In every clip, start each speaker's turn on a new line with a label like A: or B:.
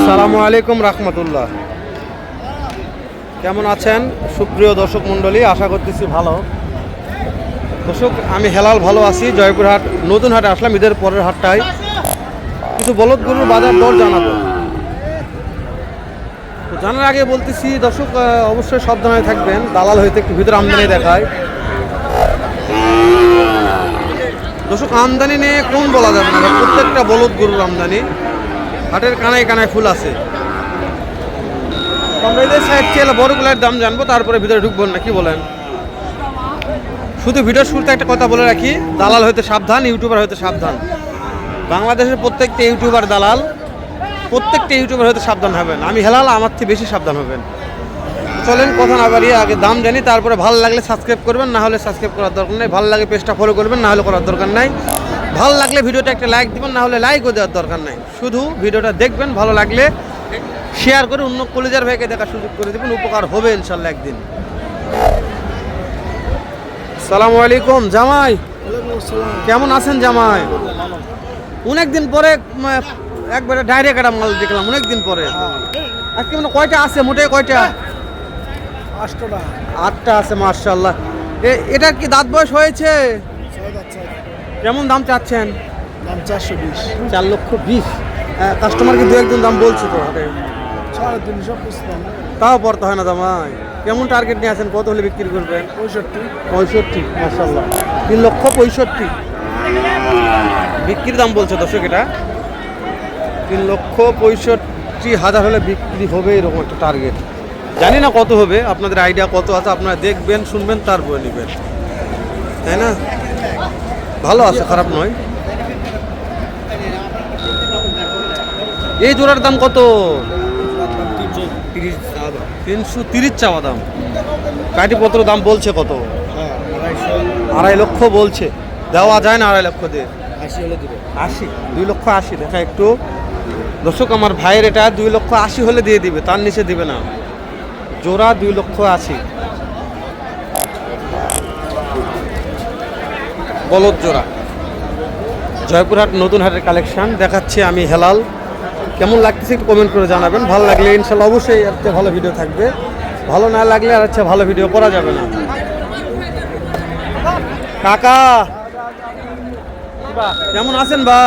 A: আসসালামু আলাইকুম রহমতুল্লাহ। কেমন আছেন সুপ্রিয় দর্শক মণ্ডলী? আশা করতেছি ভালো। দর্শক, আমি হেলাল ভালো আছি। জয়পুরহাট নতুন হাটে আসলাম ঈদের পরের হাটটায়। কিছু বলদ গরুর বাজার দর জানাবো। তো জানার আগে বলতেছি দর্শক, অবশ্যই সাবধানে থাকবেন। দালাল হইতে একটু ভিতরে আমদানি দেখায়। দর্শক, আমদানি নিয়ে কোন বলা যাবে না, প্রত্যেকটা বলদ গরুর আমদানি। হাটের কানায় কানায় ফুল আছে। আমরা এদের সাইড চেয়ে বড়গুলোর দাম জানবো, তারপরে ভিতরে ঢুকবো না, কি বলেন? শুধু ভিডিওর শুরুতে একটা কথা বলে রাখি, দালাল হইতে সাবধান, ইউটিউবার হইতে সাবধান। বাংলাদেশের প্রত্যেকটা ইউটিউবার দালাল, প্রত্যেকটা ইউটিউবার হইতে সাবধান হবেন। আমি হেলাল, আমার থেকে বেশি সাবধান হবেন। চলেন কথা না বাড়িয়ে আগে দাম জানি, তারপরে ভালো লাগলে সাবস্ক্রাইব করবেন, না হলে সাবস্ক্রাইব করার দরকার নেই। ভালো লাগে পেজটা ফলো করবেন, না হলে করার দরকার নাই। ভালো লাগলে ভিডিওটা একটা লাইক দিবেন, না হলে লাইকও দেওয়ার দরকার নাই। শুধু ভিডিওটা দেখবেন, ভালো লাগলে শেয়ার করে অন্য কলেজের ভাইকে দেখার সুযোগ করে দেবেন। উপকার হবে ইনশাল্লাহ একদিন। আসসালামু আলাইকুম জামাই, কেমন আছেন জামাই? অনেকদিন পরে একবারে ডাইরেক্ট একটা মাল দেখলাম, অনেকদিন পরে। আজকে মানে কয়টা আছে মোটে? কয়টা? 8টা আছে, মাশাআল্লাহ। এটার কি দাঁত বয়স হয়েছে? কেমন দাম চাচ্ছেন?
B: দাম 420।
A: 4,20,000। কাস্টমার কি দু একজন দাম বলছে তো হাটে?
B: 350
A: তাও পড়তে হয় না জামাই। কেমন টার্গেট নিয়ে আছেন? কত হলে বিক্রি করবেন? 65। মাশাআল্লাহ, 3,65,000 বিক্রির দাম বলছে দর্শক। এটা 3,65,000 হলে বিক্রি হবে, এরকম একটা টার্গেট। জানি না কত হবে, আপনাদের আইডিয়া কত আছে আপনারা দেখবেন, শুনবেন, তারপরে নেবেন, তাই না? ভালো আছে, খারাপ নয়। এই জোড়ার দাম কত? 330 চাওয়া দাম। কাটিপত্র দাম বলছে কত? 2.5 লক্ষ বলছে। দেওয়া যায় না 2.5 লক্ষ দিয়ে? 80, 2,80,000 দেখা একটু দর্শক। আমার ভাইয়ের এটা 2,80,000 হলে দিয়ে দিবে, তার নিচে দিবে না। জোড়া 2,80,000 বলদ জোড়া। জয়পুরহাট নতুন হাটের কালেকশন দেখাচ্ছি আমি হেলাল। কেমন লাগতেছে একটু কমেন্ট করে জানাবেন। ভালো লাগলে ইনশাল্লাহ অবশ্যই এর চেয়ে ভালো ভিডিও থাকবে, ভালো না লাগলে আর চেয়ে ভালো ভিডিও করা যাবে না। কাকা কেমন আছেন বা?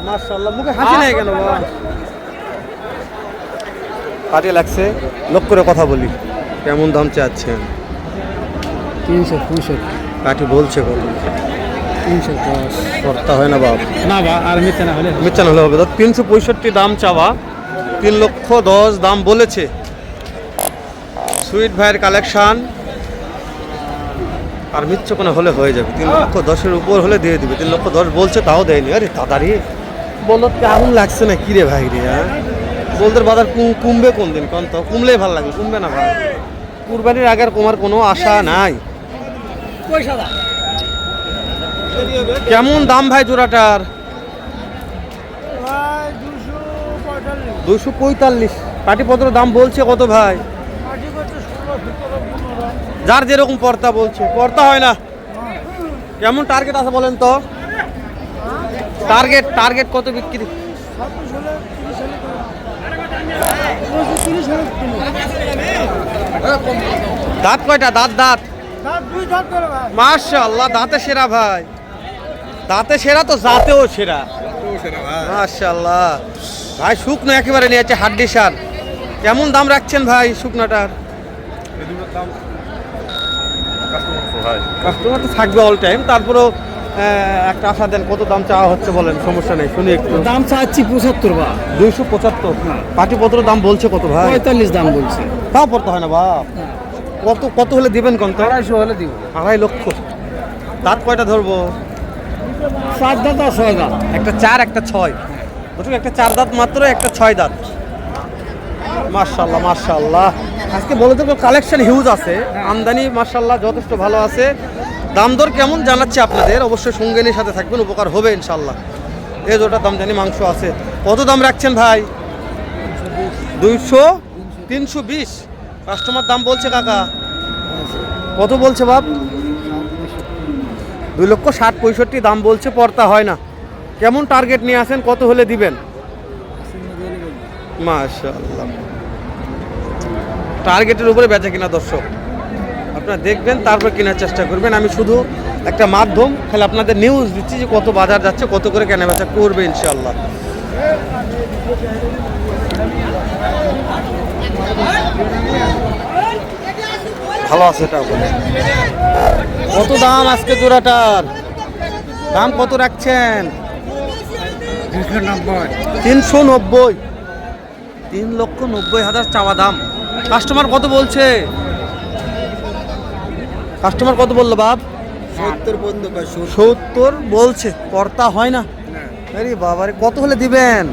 A: মাশাআল্লাহ, মুখে হাসি নাই কেন বা? কাটিয়ে লাগছে, লোক করে কথা বলি। কেমন দাম চাচ্ছেন?
B: 365।
A: কাঠি বলছে কত?
B: 310
A: করতে হয় না বাপ,
B: না বা আর মিথ্যা না হলে
A: হবে। 365 দাম চাওয়া, 3,10,000 দাম বলেছে। সুইট ভাইয়ের কালেকশন। আর মিথ্যে কোনো হলে হয়ে যাবে, 3,10,000 উপর হলে দিয়ে দিবে। 3,10,000 বলছে, তাও দেয়নি। আরে তাড়াতাড়ি বলতে আগুন লাগছে না কি রে ভাই রে? হ্যাঁ, বলদের বাজার কমবে কোন দিন? কোন তো কমলেই ভালো লাগে, কমবে না ভাই। কুরবানির আগে আর কমার কোনো আশা নাই। কেমন দাম ভাই জোড়াটার? 245। কাটিপত্র দাম বলছে কত ভাই? যার যেরকম পর্তা বলছে, পর্তা হয় না। কেমন টার্গেট আছে বলেন তো? টার্গেট কত বিক্রি? দাঁত কয়টা? দাঁত মাশাআল্লাহ, দাঁতে সেরা ভাই। দাঁতে সেরা তো জাতেও সেরা, মাশাআল্লাহ ভাই। শুকনো একেবারে নিয়েছে, হাড্ডি সার। কেমন দাম রাখছেন ভাই শুকনোটার? কাস্টমার তো থাকবে অল টাইম, তারপরেও একটা আশা দেন। কত দাম চাওয়া হচ্ছে বলেন, সমস্যা নেই, শুনি একটু।
B: দাম চাচ্ছি 75 বা
A: 275। পাটিপত্র দাম বলছে কত ভাই?
B: 45 দাম বলছে।
A: তাও পড়তে হয় না বাপ। কত হলে দিবেন কোন?
B: 250 হলে দিব।
A: 2.5 লক্ষ। দাঁত কয়টা ধরবো?
B: 4 দাঁত আর 6 দাঁত।
A: একটা 4 একটা 6। বুঝুন, একটা 4 দাঁত মাত্র, একটা 6 দাঁত। মাশাআল্লাহ মাশাআল্লাহ। আজকে বলে দেবো কালেকশন হিউজ আছে, আমদানি মাশাআল্লাহ যথেষ্ট ভালো আছে। দাম দর কেমন জানাচ্ছি আপনাদের, অবশ্যই সঙ্গে নিয়ে সাথে থাকবেন, উপকার হবে ইনশাল্লাহ। এই দুটো দাম জানি, মাংস আছে। কত দাম রাখছেন ভাই? 200, 320। কাস্টমার দাম বলছে কাকা কত বলছে বাপ? 2,60,65 দাম বলছে, পড়তা হয় না। কেমন টার্গেট নিয়ে আসেন, কত হলে দিবেন? মাশাআল্লাহ। টার্গেটের উপরে বেচা কিনা দর্শক, আপনারা দেখবেন তারপর কেনার চেষ্টা করবেন। আমি শুধু একটা মাধ্যম, খালি আপনাদের নিউজ দিচ্ছি যে কত বাজার যাচ্ছে, কত করে কেনা বেচা করবে ইনশাআল্লাহ। ভালো আছে এটা বলে। কত দাম আজকে জোড়াটার? দাম কত রাখছেন? 390। 3,90,000 চাওয়া দাম। কাস্টমার কত বলছে? কাস্টমার কত বললো বাপ? 70 বলছে, কর্তা হয় না। আরে বাবারে, কত হলে দিবেন?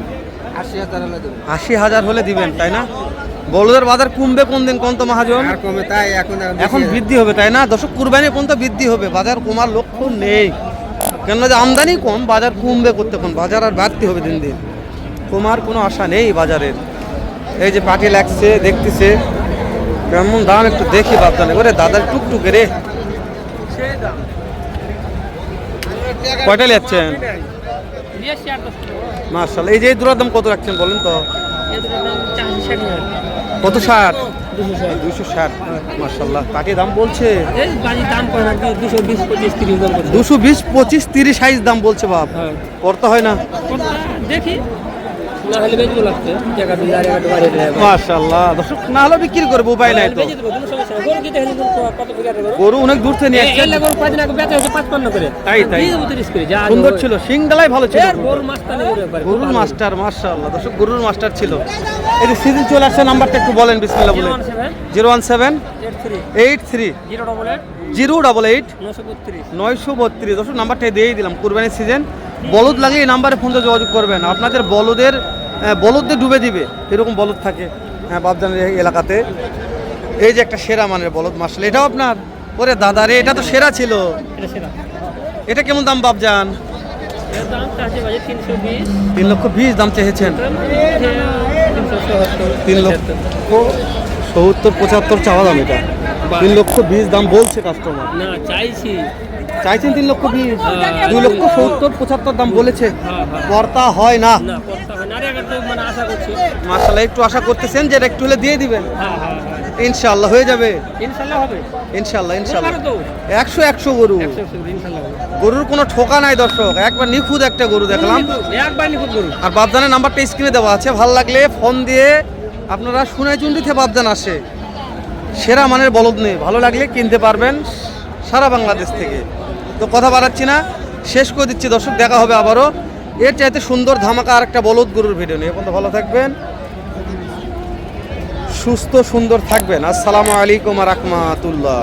A: 80,000 হলে দিবেন, তাই না? বলদের বাজার কমবে কোন দিন কোন তো মহাজন? এখন বৃদ্ধি হবে, তাই না? দর্শক, কুরবানি কোন তো বৃদ্ধি হবে, বাজার কমার লক্ষণ নেই। কেন যে আমদানি কম, বাজার কমবে করতে কোন, বাজার আর বাড়তি হবে দিন দিন, কমার কোনো আশা নেই বাজারের। এই যে পাটি লাগছে, দেখতেছে কেমন দাম, একটু দেখি বাপদানে করে দাদার টুকটুকে রে। কয়টা যাচ্ছেন? মাশাআল্লাহ। এই যে দুটার দাম কত রাখছেন বলেন তো? কত? 60? 260। মাশাআল্লাহ। পাটির দাম বলছে 220-25-30 সাইজ দাম বলছে বাপ, করতে হয় না?
B: দেখি
A: মাশাআল্লাহ। দর্শক, না হলে বিক্রি করবো, উপায় নাই তো। গরু অনেক দূর থেকে নিয়ে আসছেন। তাই তাই, সুন্দর ছিল, সিংডালাই ভালো ছিল। গরুর মাস্টার, মাশাআল্লাহ। দর্শক, গরুর মাস্টার ছিল। এই যে সিজন চলে আসছে, নাম্বারটা একটু বলেন, বিসমিল্লাহ বলেন। 017-83-088-932। দর্শক, নাম্বারটা দিয়েই দিলাম। কুরবানির সিজন, বলদ লাগে এই নাম্বারে ফোন দিয়ে যোগাযোগ করবেন। আপনাদের বলদের ডুবে দিবে, এরকম বলদ থাকে হ্যাঁ বাপজানের এই এলাকাতে। এই যে একটা সেরা মানের বলদ, মাশাআল্লাহ। এটাও আপনার? ওরে দাদা রে, এটা তো সেরা ছিল। এটা কেমন দাম বাপজান? 3,20,000 দাম চেয়েছেন। 3,70,75 চাওয়া দাম। এটা 3,20,000 দাম বলছে কাস্টমার। চাইছেন 3,20,000, 2,70,75 দাম বলেছে। কর্তা হয় না। মাশাআল্লাহ, একটু আশা করতেছেন যে এটা একটু হলে দিয়ে দিবেন। ইনশাআল্লাহ হয়ে যাবে। ইনশাআল্লাহ 100 গরু। গরুর কোনো ঠোকা নাই দর্শক, একবার নিখুঁত একটা গরু দেখলাম। আর বাপদানের নাম্বারটা স্ক্রিনে দেওয়া আছে, ভালো লাগলে ফোন দিয়ে আপনারা সোনাইচুন্ডিতে বাপদান আসে, সেরা মানের বলদ নেই, ভালো লাগলে কিনতে পারবেন সারা বাংলাদেশ থেকে। তো কথা বাড়াচ্ছি না, শেষ করে দিচ্ছি দর্শক, দেখা হবে আবারও এর চাইতে সুন্দর ধামাকা আর একটা বলদ গরুর ভিডিও নিয়ে। এখন তো ভালো থাকবেন, সুস্থ সুন্দর থাকবেন। আসসালামু আলাইকুম ওয়া রাহমাতুল্লাহ।